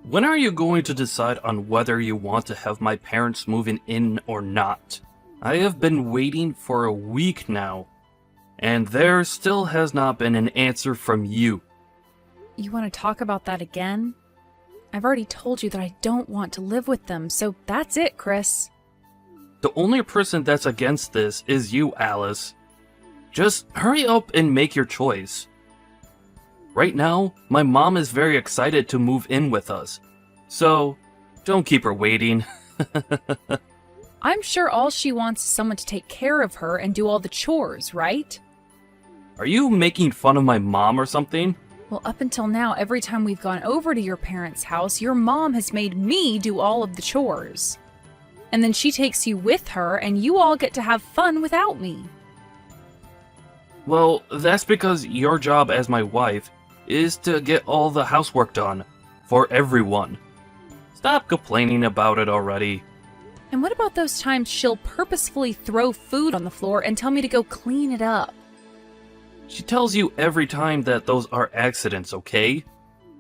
When are you going to decide on whether you want to have my parents moving in or not? I have been waiting for a week now, and there still has not been an answer from you. You want to talk about that again? I've already told you that I don't want to live with them, so that's it, Chris. The only person that's against this is you, Alice. Just hurry up and make your choice. Right now, my mom is very excited to move in with us, so don't keep her waiting. I'm sure all she wants is someone to take care of her and do all the chores, right? Are you making fun of my mom or something? Well, up until now, every time we've gone over to your parents' house, your mom has made me do all of the chores. And then she takes you with her, and you all get to have fun without me. Well, that's because your job as my wife is to get all the housework done for everyone. Stop complaining about it already. And what about those times she'll purposefully throw food on the floor and tell me to go clean it up? She tells you every time that those are accidents, okay?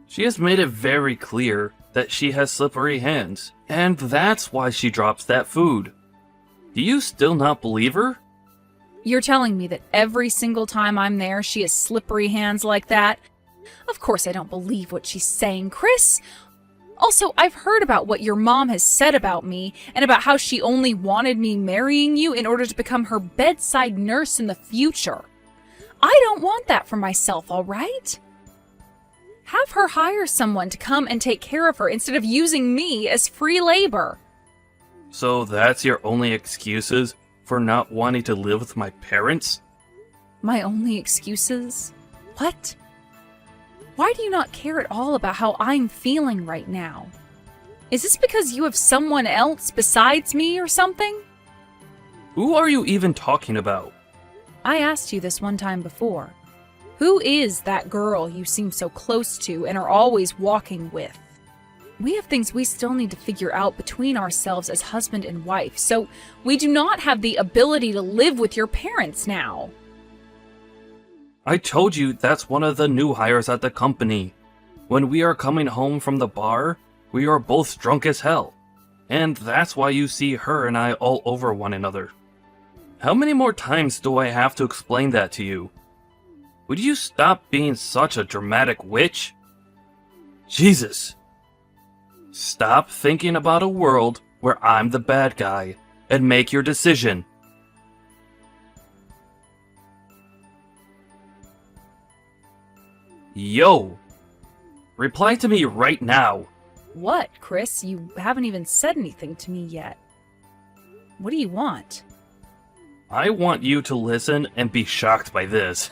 She has made it very clear that she has slippery hands, and that's why she drops that food. Do you still not believe her? You're telling me that every single time I'm there, she has slippery hands like that? Of course I don't believe what she's saying, Chris. Also, I've heard about what your mom has said about me, and about how she only wanted me marrying you in order to become her bedside nurse in the future. I don't want that for myself, all right? Have her hire someone to come and take care of her instead of using me as free labor. So that's your only excuses for not wanting to live with my parents? My only excuses? What? Why do you not care at all about how I'm feeling right now? Is this because you have someone else besides me or something? Who are you even talking about? I asked you this one time before. Who is that girl you seem so close to and are always walking with? We have things we still need to figure out between ourselves as husband and wife, so we do not have the ability to live with your parents now. I told you that's one of the new hires at the company. When we are coming home from the bar, we are both drunk as hell. And that's why you see her and I all over one another. How many more times do I have to explain that to you? Would you stop being such a dramatic witch? Jesus! Stop thinking about a world where I'm the bad guy, and make your decision. Yo! Reply to me right now. What, Chris? You haven't even said anything to me yet. What do you want? I want you to listen and be shocked by this.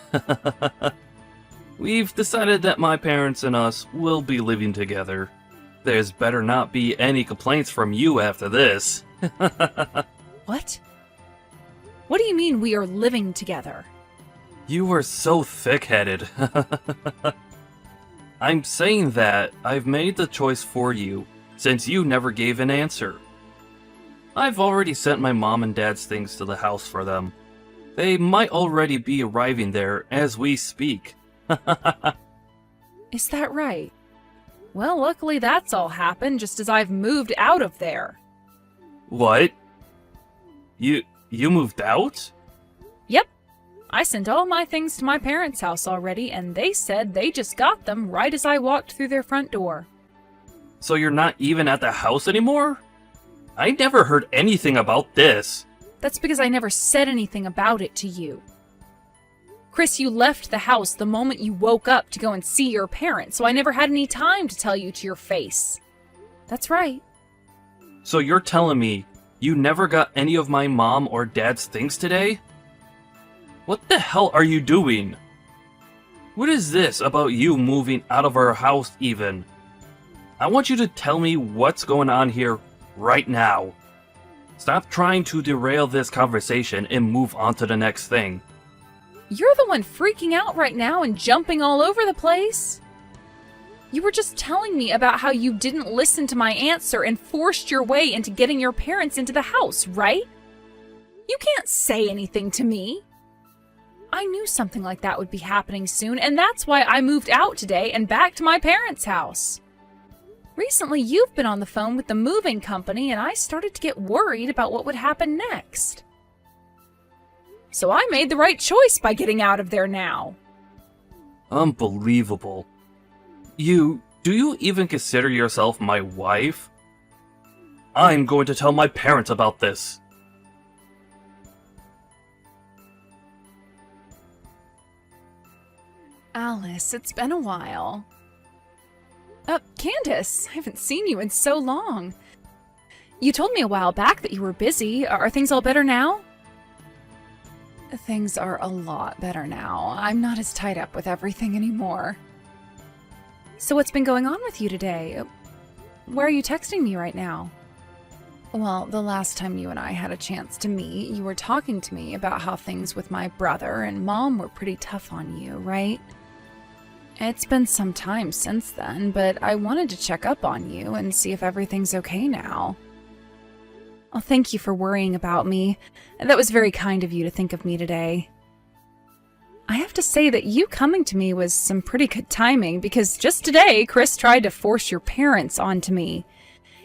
We've decided that my parents and us will be living together. There's better not be any complaints from you after this. What? What do you mean we are living together? You are so thick-headed. I'm saying that I've made the choice for you, since you never gave an answer. I've already sent my mom and dad's things to the house for them. They might already be arriving there as we speak. Is that right? Well, luckily that's all happened just as I've moved out of there. What? You moved out? Yep. I sent all my things to my parents' house already, and they said they just got them right as I walked through their front door. So you're not even at the house anymore? I never heard anything about this. That's because I never said anything about it to you. Chris, you left the house the moment you woke up to go and see your parents, so I never had any time to tell you to your face. That's right. So you're telling me you never got any of my mom or dad's things today? What the hell are you doing? What is this about you moving out of our house even? I want you to tell me what's going on here right now. Stop trying to derail this conversation and move on to the next thing. You're the one freaking out right now and jumping all over the place. You were just telling me about how you didn't listen to my answer and forced your way into getting your parents into the house, right? You can't say anything to me. I knew something like that would be happening soon, and that's why I moved out today and back to my parents' house. Recently, you've been on the phone with the moving company, and I started to get worried about what would happen next. So I made the right choice by getting out of there now. Unbelievable. Do you even consider yourself my wife? I'm going to tell my parents about this. Alice, it's been a while. Candace, I haven't seen you in so long. You told me a while back that you were busy. Are things all better now? Things are a lot better now. I'm not as tied up with everything anymore. So what's been going on with you today? Where are you texting me right now? Well, the last time you and I had a chance to meet, you were talking to me about how things with my brother and Mom were pretty tough on you, right? It's been some time since then, but I wanted to check up on you and see if everything's okay now. Oh, thank you for worrying about me. That was very kind of you to think of me today. I have to say that you coming to me was some pretty good timing, because just today, Chris tried to force your parents onto me.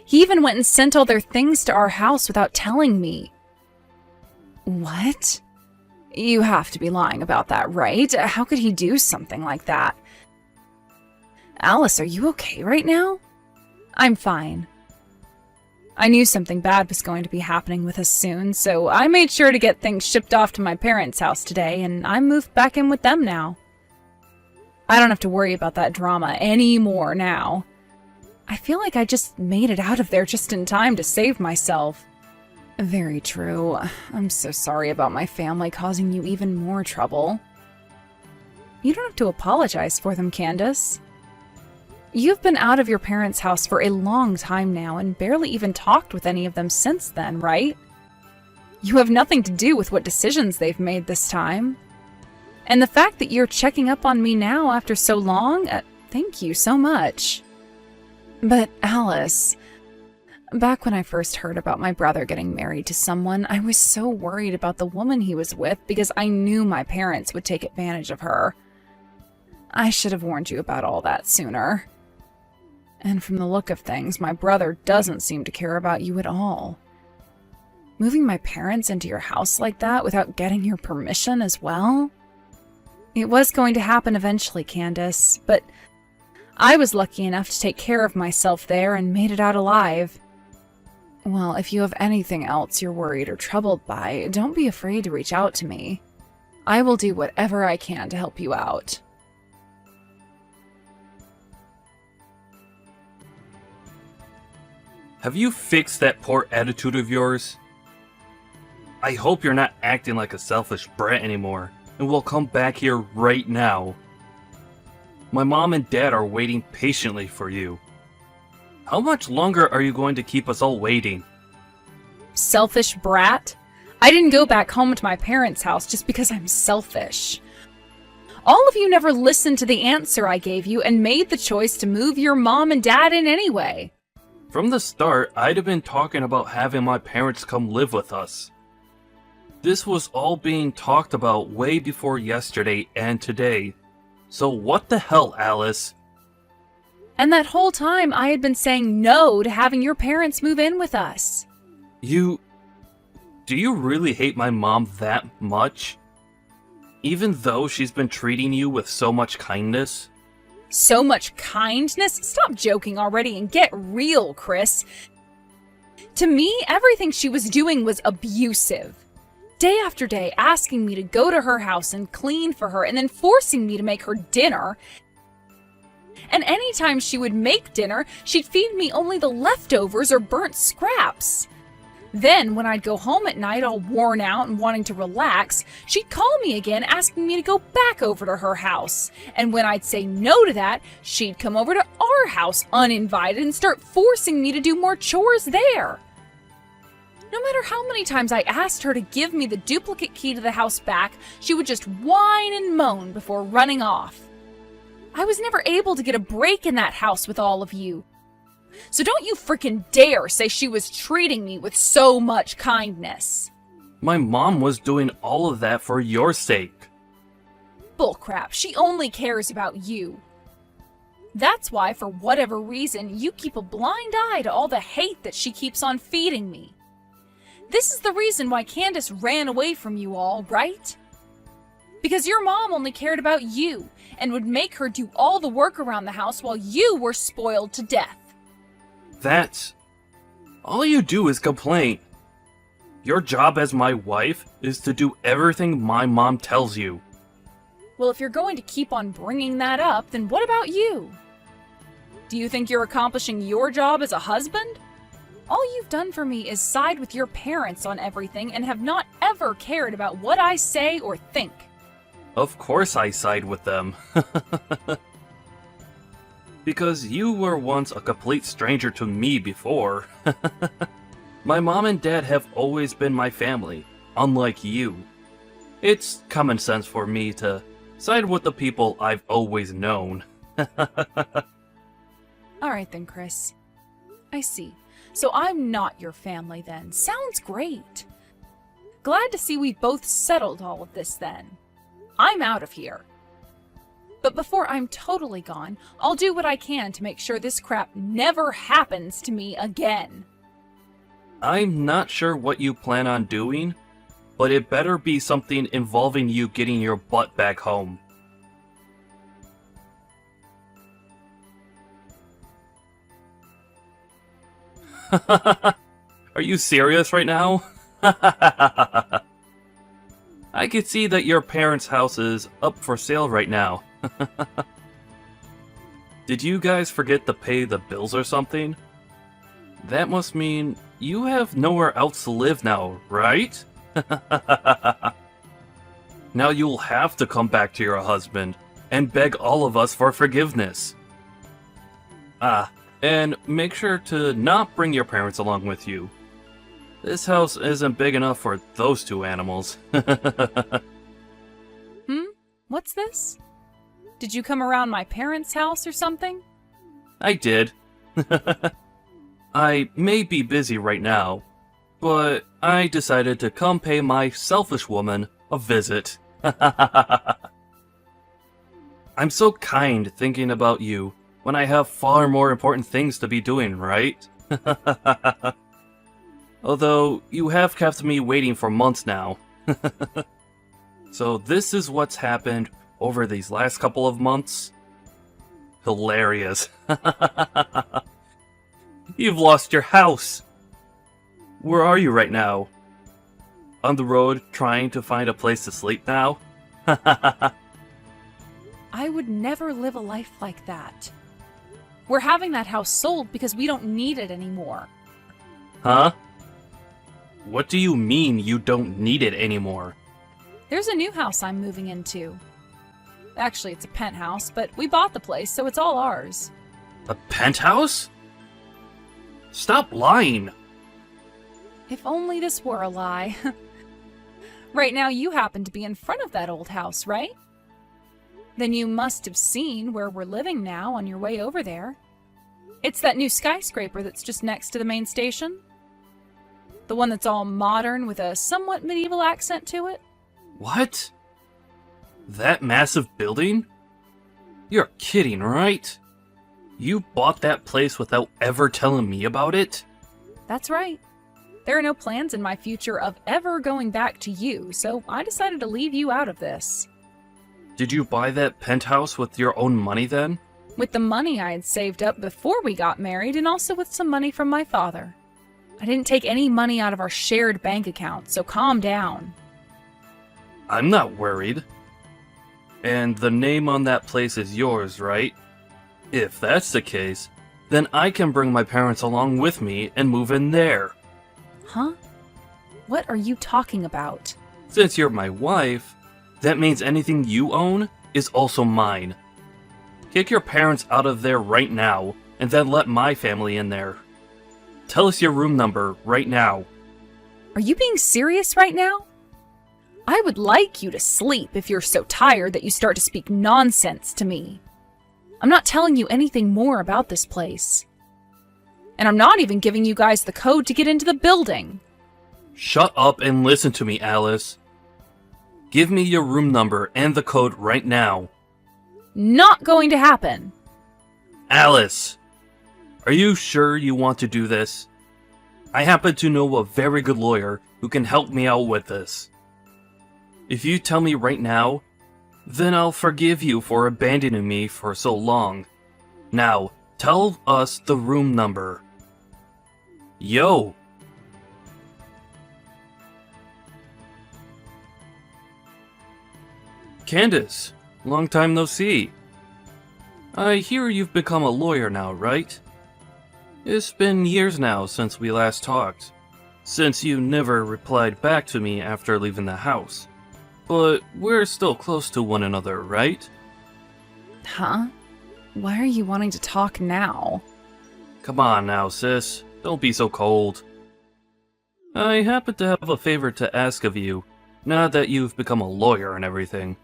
He even went and sent all their things to our house without telling me. What? You have to be lying about that, right? How could he do something like that? Alice, are you okay right now? I'm fine. I knew something bad was going to be happening with us soon, so I made sure to get things shipped off to my parents' house today, and I moved back in with them now. I don't have to worry about that drama anymore now. I feel like I just made it out of there just in time to save myself. Very true. I'm so sorry about my family causing you even more trouble. You don't have to apologize for them, Candace. You've been out of your parents' house for a long time now and barely even talked with any of them since then, right? You have nothing to do with what decisions they've made this time. And the fact that you're checking up on me now after so long, thank you so much. But Alice, back when I first heard about my brother getting married to someone, I was so worried about the woman he was with because I knew my parents would take advantage of her. I should have warned you about all that sooner. And from the look of things, my brother doesn't seem to care about you at all. Moving my parents into your house like that without getting your permission as well? It was going to happen eventually, Candace, but I was lucky enough to take care of myself there and made it out alive. Well, if you have anything else you're worried or troubled by, don't be afraid to reach out to me. I will do whatever I can to help you out. Have you fixed that poor attitude of yours? I hope you're not acting like a selfish brat anymore, and will come back here right now. My mom and dad are waiting patiently for you. How much longer are you going to keep us all waiting? Selfish brat? I didn't go back home to my parents' house just because I'm selfish. All of you never listened to the answer I gave you and made the choice to move your mom and dad in anyway. From the start, I'd have been talking about having my parents come live with us. This was all being talked about way before yesterday and today. So what the hell, Alice? And that whole time I had been saying no to having your parents move in with us. Do you really hate my mom that much? Even though she's been treating you with so much kindness? So much kindness? Stop joking already and get real, Chris. To me, everything she was doing was abusive. Day after day, asking me to go to her house and clean for her, and then forcing me to make her dinner. And anytime she would make dinner, she'd feed me only the leftovers or burnt scraps. Then, when I'd go home at night all worn out and wanting to relax, she'd call me again asking me to go back over to her house. And when I'd say no to that, she'd come over to our house uninvited and start forcing me to do more chores there. No matter how many times I asked her to give me the duplicate key to the house back, she would just whine and moan before running off. I was never able to get a break in that house with all of you. So don't you frickin' dare say she was treating me with so much kindness. My mom was doing all of that for your sake. Bullcrap, she only cares about you. That's why, for whatever reason, you keep a blind eye to all the hate that she keeps on feeding me. This is the reason why Candace ran away from you all, right? Because your mom only cared about you and would make her do all the work around the house while you were spoiled to death. That's... all you do is complain. Your job as my wife is to do everything my mom tells you. Well, if you're going to keep on bringing that up, then what about you? Do you think you're accomplishing your job as a husband? All you've done for me is side with your parents on everything and have not ever cared about what I say or think. Of course I side with them. Because you were once a complete stranger to me before. My mom and dad have always been my family, unlike you. It's common sense for me to side with the people I've always known. Alright then, Chris. I see. So I'm not your family then. Sounds great. Glad to see we've both settled all of this then. I'm out of here. But before I'm totally gone, I'll do what I can to make sure this crap never happens to me again. I'm not sure what you plan on doing, but it better be something involving you getting your butt back home. Are you serious right now? I could see that your parents' house is up for sale right now. Did you guys forget to pay the bills or something? That must mean you have nowhere else to live now, right? Now you'll have to come back to your husband and beg all of us for forgiveness. And make sure to not bring your parents along with you. This house isn't big enough for those two animals. What's this? Did you come around my parents' house or something? I did. I may be busy right now, but I decided to come pay my selfish woman a visit. I'm so kind thinking about you when I have far more important things to be doing, right? Although, you have kept me waiting for months now. So this is what's happened over these last couple of months? Hilarious. You've lost your house! Where are you right now? On the road, trying to find a place to sleep now? I would never live a life like that. We're having that house sold because we don't need it anymore. Huh? What do you mean you don't need it anymore? There's a new house I'm moving into. Actually, it's a penthouse, but we bought the place, so it's all ours. A penthouse? Stop lying! If only this were a lie. Right now, you happen to be in front of that old house, right? Then you must have seen where we're living now on your way over there. It's that new skyscraper that's just next to the main station. The one that's all modern with a somewhat medieval accent to it. What? That massive building? You're kidding, right? You bought that place without ever telling me about it? That's right. There are no plans in my future of ever going back to you, so I decided to leave you out of this. Did you buy that penthouse with your own money then? With the money I had saved up before we got married, and also with some money from my father. I didn't take any money out of our shared bank account, so calm down. I'm not worried. And the name on that place is yours, right? If that's the case, then I can bring my parents along with me and move in there. Huh? What are you talking about? Since you're my wife, that means anything you own is also mine. Kick your parents out of there right now, and then let my family in there. Tell us your room number right now. Are you being serious right now? I would like you to sleep if you're so tired that you start to speak nonsense to me. I'm not telling you anything more about this place. And I'm not even giving you guys the code to get into the building. Shut up and listen to me, Alice. Give me your room number and the code right now. Not going to happen. Alice! Are you sure you want to do this? I happen to know a very good lawyer who can help me out with this. If you tell me right now, then I'll forgive you for abandoning me for so long. Now, tell us the room number. Yo! Candace, long time no see. I hear you've become a lawyer now, right? It's been years now since we last talked, since you never replied back to me after leaving the house. But we're still close to one another, right? Huh? Why are you wanting to talk now? Come on now, sis. Don't be so cold. I happen to have a favor to ask of you, now that you've become a lawyer and everything.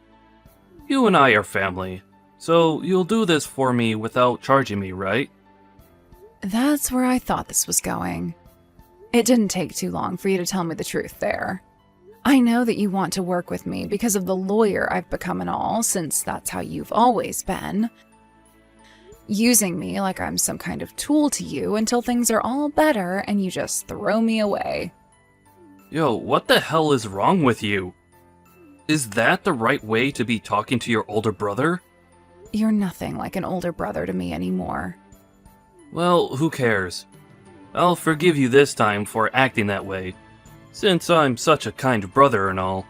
You and I are family, so you'll do this for me without charging me, right? That's where I thought this was going. It didn't take too long for you to tell me the truth there. I know that you want to work with me because of the lawyer I've become and all, since that's how you've always been. Using me like I'm some kind of tool to you until things are all better and you just throw me away. Yo, what the hell is wrong with you? Is that the right way to be talking to your older brother? You're nothing like an older brother to me anymore. Well, who cares? I'll forgive you this time for acting that way, since I'm such a kind brother and all.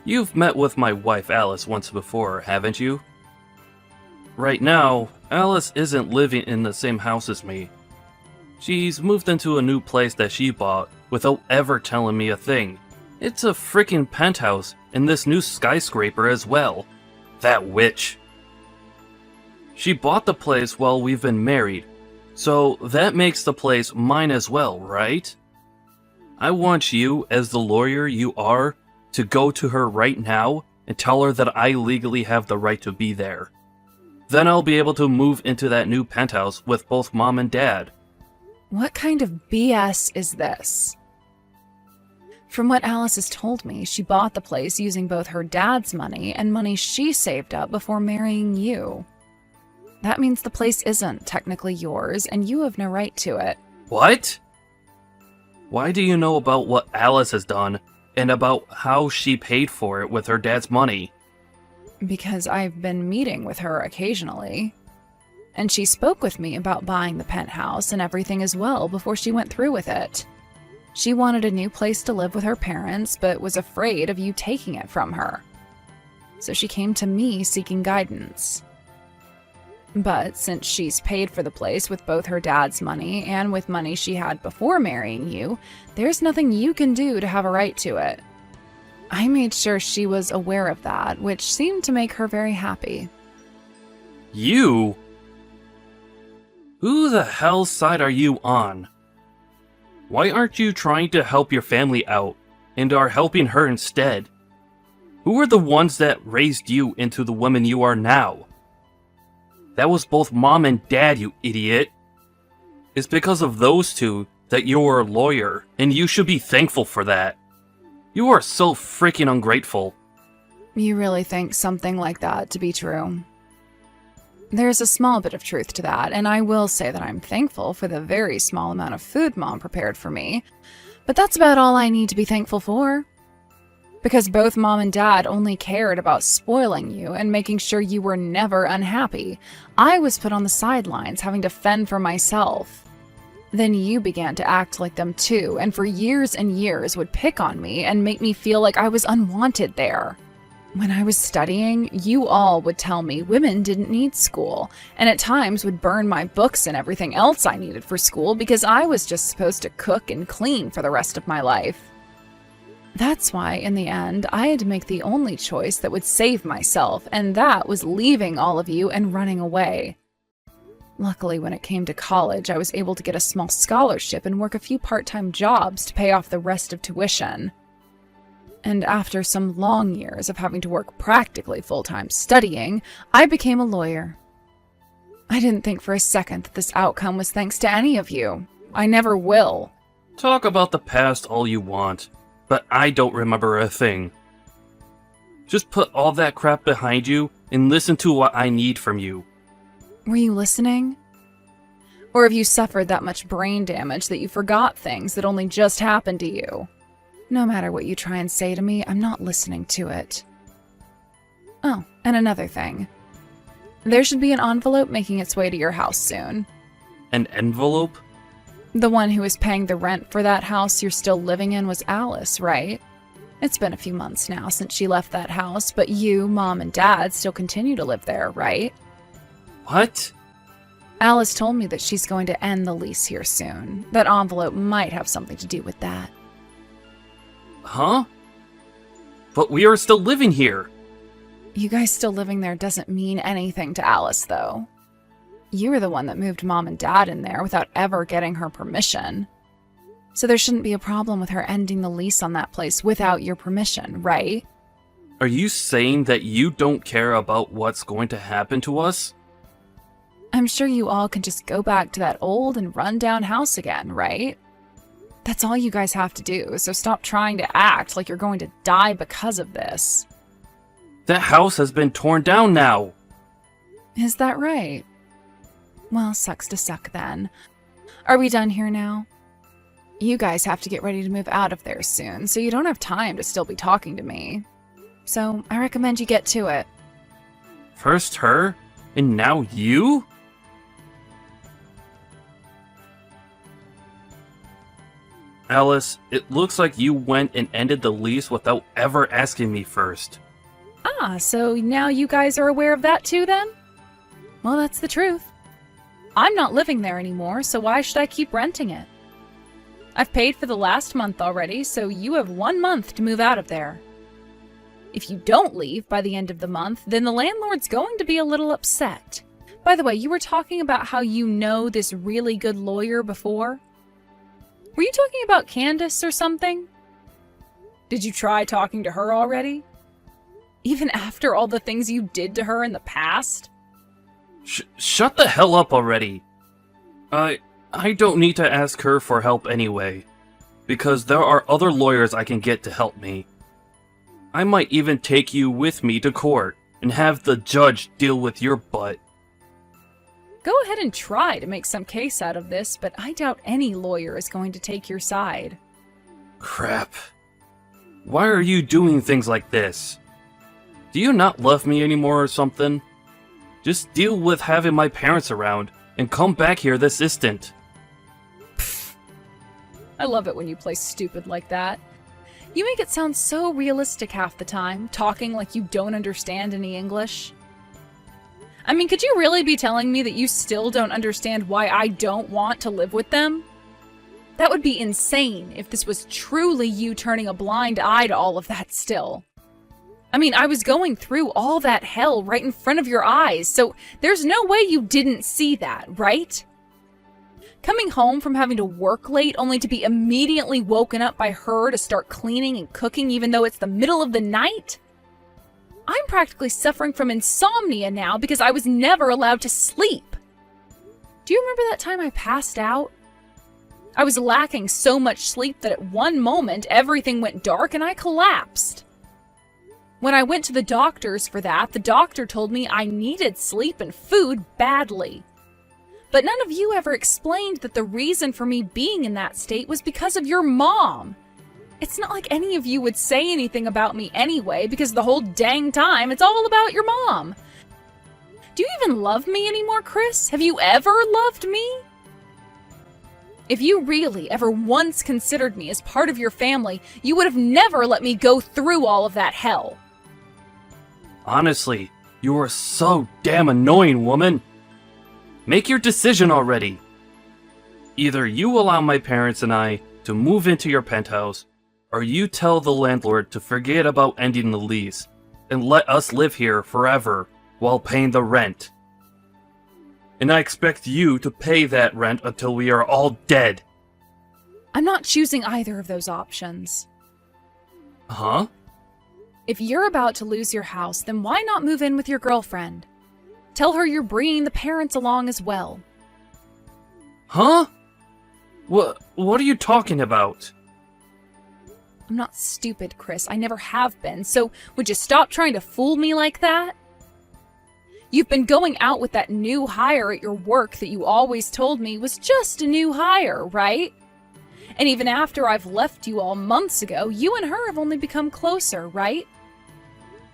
You've met with my wife Alice once before, haven't you? Right now, Alice isn't living in the same house as me. She's moved into a new place that she bought without ever telling me a thing. It's a freaking penthouse in this new skyscraper as well. That witch. She bought the place while we've been married, so that makes the place mine as well, right? I want you, as the lawyer you are, to go to her right now and tell her that I legally have the right to be there. Then I'll be able to move into that new penthouse with both Mom and Dad. What kind of BS is this? From what Alice has told me, she bought the place using both her dad's money and money she saved up before marrying you. That means the place isn't technically yours, and you have no right to it. What? Why do you know about what Alice has done, and about how she paid for it with her dad's money? Because I've been meeting with her occasionally. And she spoke with me about buying the penthouse and everything as well before she went through with it. She wanted a new place to live with her parents, but was afraid of you taking it from her. So she came to me seeking guidance. But since she's paid for the place with both her dad's money and with money she had before marrying you, there's nothing you can do to have a right to it. I made sure she was aware of that, which seemed to make her very happy. You? Who the hell's side are you on? Why aren't you trying to help your family out, and are helping her instead? Who are the ones that raised you into the woman you are now? That was both Mom and Dad, you idiot. It's because of those two that you're a lawyer, and you should be thankful for that. You are so freaking ungrateful. You really think something like that to be true? There's a small bit of truth to that, and I will say that I'm thankful for the very small amount of food Mom prepared for me. But that's about all I need to be thankful for. Because both Mom and Dad only cared about spoiling you and making sure you were never unhappy. I was put on the sidelines, having to fend for myself. Then you began to act like them too, and for years and years would pick on me and make me feel like I was unwanted there. When I was studying, you all would tell me women didn't need school, and at times would burn my books and everything else I needed for school because I was just supposed to cook and clean for the rest of my life. That's why, in the end, I had to make the only choice that would save myself, and that was leaving all of you and running away. Luckily, when it came to college, I was able to get a small scholarship and work a few part-time jobs to pay off the rest of tuition. And after some long years of having to work practically full-time studying, I became a lawyer. I didn't think for a second that this outcome was thanks to any of you. I never will. Talk about the past all you want, but I don't remember a thing. Just put all that crap behind you and listen to what I need from you. Were you listening? Or have you suffered that much brain damage that you forgot things that only just happened to you? No matter what you try and say to me, I'm not listening to it. Oh, and another thing. There should be an envelope making its way to your house soon. An envelope? The one who is paying the rent for that house you're still living in was Alice, right? It's been a few months now since she left that house, but you, Mom, and Dad still continue to live there, right? What? Alice told me that she's going to end the lease here soon. That envelope might have something to do with that. Huh? But we are still living here. You guys still living there doesn't mean anything to Alice, though. You were the one that moved Mom and Dad in there without ever getting her permission. So there shouldn't be a problem with her ending the lease on that place without your permission, right? Are you saying that you don't care about what's going to happen to us? I'm sure you all can just go back to that old and run-down house again, right? That's all you guys have to do, so stop trying to act like you're going to die because of this. That house has been torn down now. Is that right? Well, sucks to suck then. Are we done here now? You guys have to get ready to move out of there soon, so you don't have time to still be talking to me. So I recommend you get to it. First her, and now you? Alice, it looks like you went and ended the lease without ever asking me first. Ah, so now you guys are aware of that too then? Well, that's the truth. I'm not living there anymore, so why should I keep renting it? I've paid for the last month already, so you have 1 month to move out of there. If you don't leave by the end of the month, then the landlord's going to be a little upset. By the way, you were talking about how you know this really good lawyer before? Were you talking about Candace or something? Did you try talking to her already? Even after all the things you did to her in the past? Shut the hell up already. I don't need to ask her for help anyway, because there are other lawyers I can get to help me. I might even take you with me to court and have the judge deal with your butt. Go ahead and try to make some case out of this, but I doubt any lawyer is going to take your side. Crap. Why are you doing things like this? Do you not love me anymore or something? Just deal with having my parents around and come back here this instant. I love it when you play stupid like that. You make it sound so realistic half the time, talking like you don't understand any English. I mean, could you really be telling me that you still don't understand why I don't want to live with them? That would be insane if this was truly you turning a blind eye to all of that still. I mean, I was going through all that hell right in front of your eyes, so there's no way you didn't see that, right? Coming home from having to work late only to be immediately woken up by her to start cleaning and cooking even though it's the middle of the night? I'm practically suffering from insomnia now because I was never allowed to sleep. Do you remember that time I passed out? I was lacking so much sleep that at one moment everything went dark and I collapsed. When I went to the doctors for that, the doctor told me I needed sleep and food badly. But none of you ever explained that the reason for me being in that state was because of your mom. It's not like any of you would say anything about me anyway, because the whole dang time it's all about your mom. Do you even love me anymore, Chris? Have you ever loved me? If you really ever once considered me as part of your family, you would have never let me go through all of that hell. Honestly, you are so damn annoying, woman. Make your decision already. Either you allow my parents and I to move into your penthouse, or you tell the landlord to forget about ending the lease and let us live here forever while paying the rent. And I expect you to pay that rent until we are all dead. I'm not choosing either of those options. Huh? If you're about to lose your house, then why not move in with your girlfriend? Tell her you're bringing the parents along as well. Huh? What are you talking about? I'm not stupid, Chris. I never have been, so would you stop trying to fool me like that? You've been going out with that new hire at your work that you always told me was just a new hire, right? And even after I've left you all months ago, you and her have only become closer, right?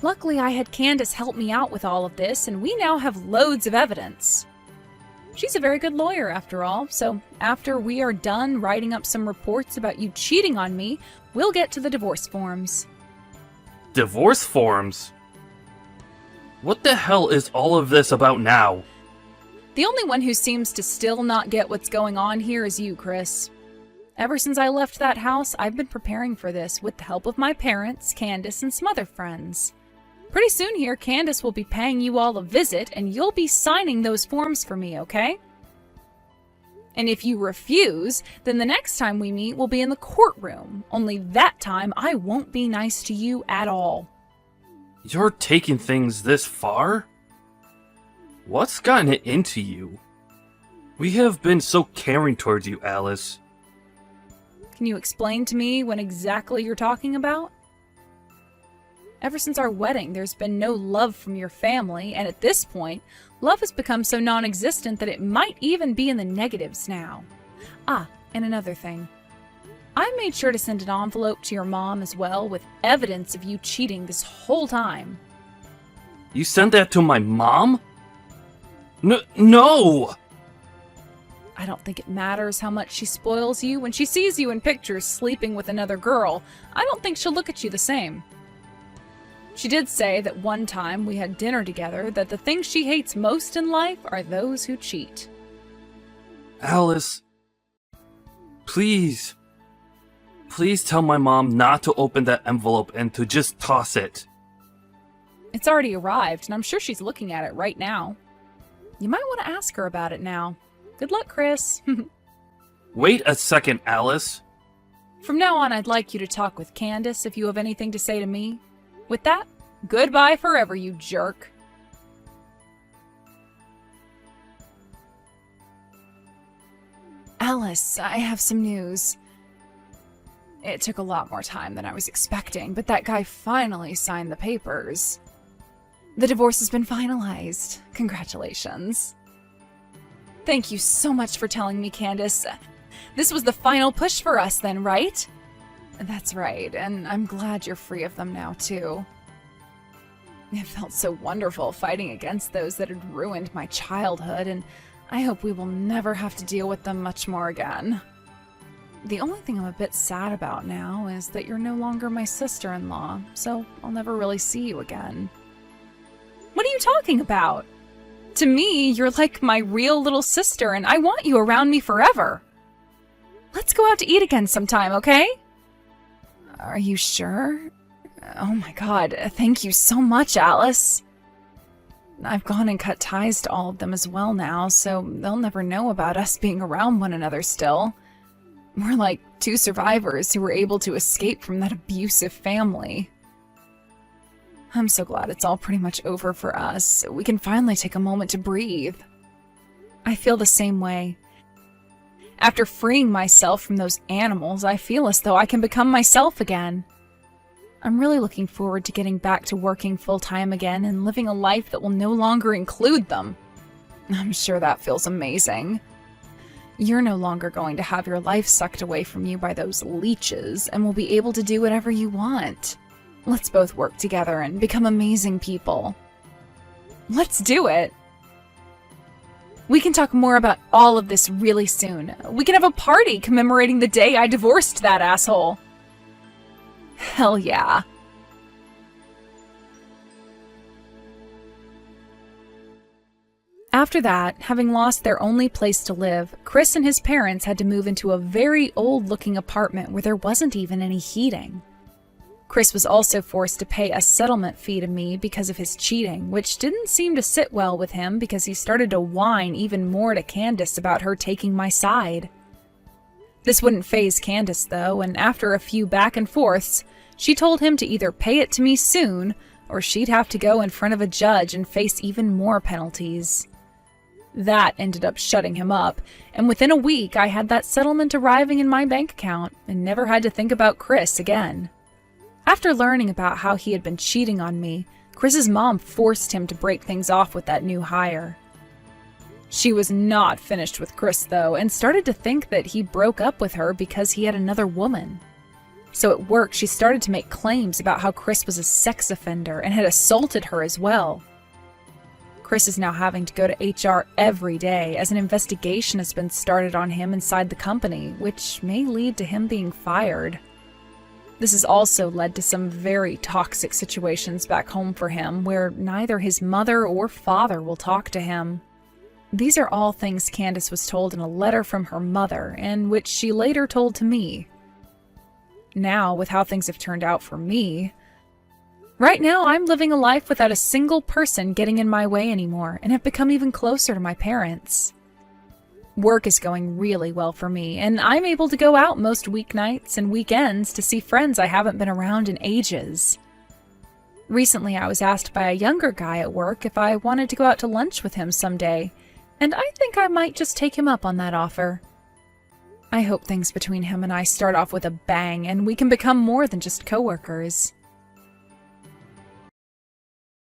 Luckily, I had Candace help me out with all of this, and we now have loads of evidence. She's a very good lawyer, after all, so after we are done writing up some reports about you cheating on me, we'll get to the divorce forms. Divorce forms? What the hell is all of this about now? The only one who seems to still not get what's going on here is you, Chris. Ever since I left that house, I've been preparing for this with the help of my parents, Candace, and some other friends. Pretty soon here, Candace will be paying you all a visit, and you'll be signing those forms for me, okay? And if you refuse, then the next time we meet will be in the courtroom. Only that time, I won't be nice to you at all. You're taking things this far? What's gotten it into you? We have been so caring towards you, Alice. Can you explain to me what exactly you're talking about? Ever since our wedding, there's been no love from your family, and at this point, love has become so non-existent that it might even be in the negatives now. Ah, and another thing. I made sure to send an envelope to your mom as well with evidence of you cheating this whole time. You sent that to my mom? No! I don't think it matters how much she spoils you. When she sees you in pictures sleeping with another girl, I don't think she'll look at you the same. She did say that one time we had dinner together that the things she hates most in life are those who cheat. Alice, please tell my mom not to open that envelope and to just toss it. It's already arrived, and I'm sure she's looking at it right now. You might want to ask her about it now. Good luck, Chris. Wait a second, Alice. From now on, I'd like you to talk with Candace if you have anything to say to me. With that, goodbye forever, you jerk. Alice, I have some news. It took a lot more time than I was expecting, but that guy finally signed the papers. The divorce has been finalized. Congratulations. Thank you so much for telling me, Candace. This was the final push for us then, right? That's right, and I'm glad you're free of them now, too. It felt so wonderful fighting against those that had ruined my childhood, and I hope we will never have to deal with them much more again. The only thing I'm a bit sad about now is that you're no longer my sister-in-law, so I'll never really see you again. What are you talking about? To me, you're like my real little sister, and I want you around me forever. Let's go out to eat again sometime, okay? Are you sure? Oh my god, thank you so much, Alice. I've gone and cut ties to all of them as well now, so they'll never know about us being around one another still. We're like two survivors who were able to escape from that abusive family. I'm so glad it's all pretty much over for us. We can finally take a moment to breathe. I feel the same way. After freeing myself from those animals, I feel as though I can become myself again. I'm really looking forward to getting back to working full-time again and living a life that will no longer include them. I'm sure that feels amazing. You're no longer going to have your life sucked away from you by those leeches and will be able to do whatever you want. Let's both work together and become amazing people. Let's do it! We can talk more about all of this really soon. We can have a party commemorating the day I divorced that asshole. Hell yeah. After that, having lost their only place to live, Chris and his parents had to move into a very old-looking apartment where there wasn't even any heating. Chris was also forced to pay a settlement fee to me because of his cheating, which didn't seem to sit well with him because he started to whine even more to Candace about her taking my side. This wouldn't faze Candace, though, and after a few back and forths, she told him to either pay it to me soon, or she'd have to go in front of a judge and face even more penalties. That ended up shutting him up, and within a week I had that settlement arriving in my bank account and never had to think about Chris again. After learning about how he had been cheating on me, Chris's mom forced him to break things off with that new hire. She was not finished with Chris, though, and started to think that he broke up with her because he had another woman. So at work, she started to make claims about how Chris was a sex offender and had assaulted her as well. Chris is now having to go to HR every day as an investigation has been started on him inside the company, which may lead to him being fired. This has also led to some very toxic situations back home for him, where neither his mother or father will talk to him. These are all things Candace was told in a letter from her mother, and which she later told to me. Now, with how things have turned out for me, right now I'm living a life without a single person getting in my way anymore, and have become even closer to my parents. Work is going really well for me, and I'm able to go out most weeknights and weekends to see friends I haven't been around in ages. Recently, I was asked by a younger guy at work if I wanted to go out to lunch with him someday, and I think I might just take him up on that offer. I hope things between him and I start off with a bang, and we can become more than just coworkers.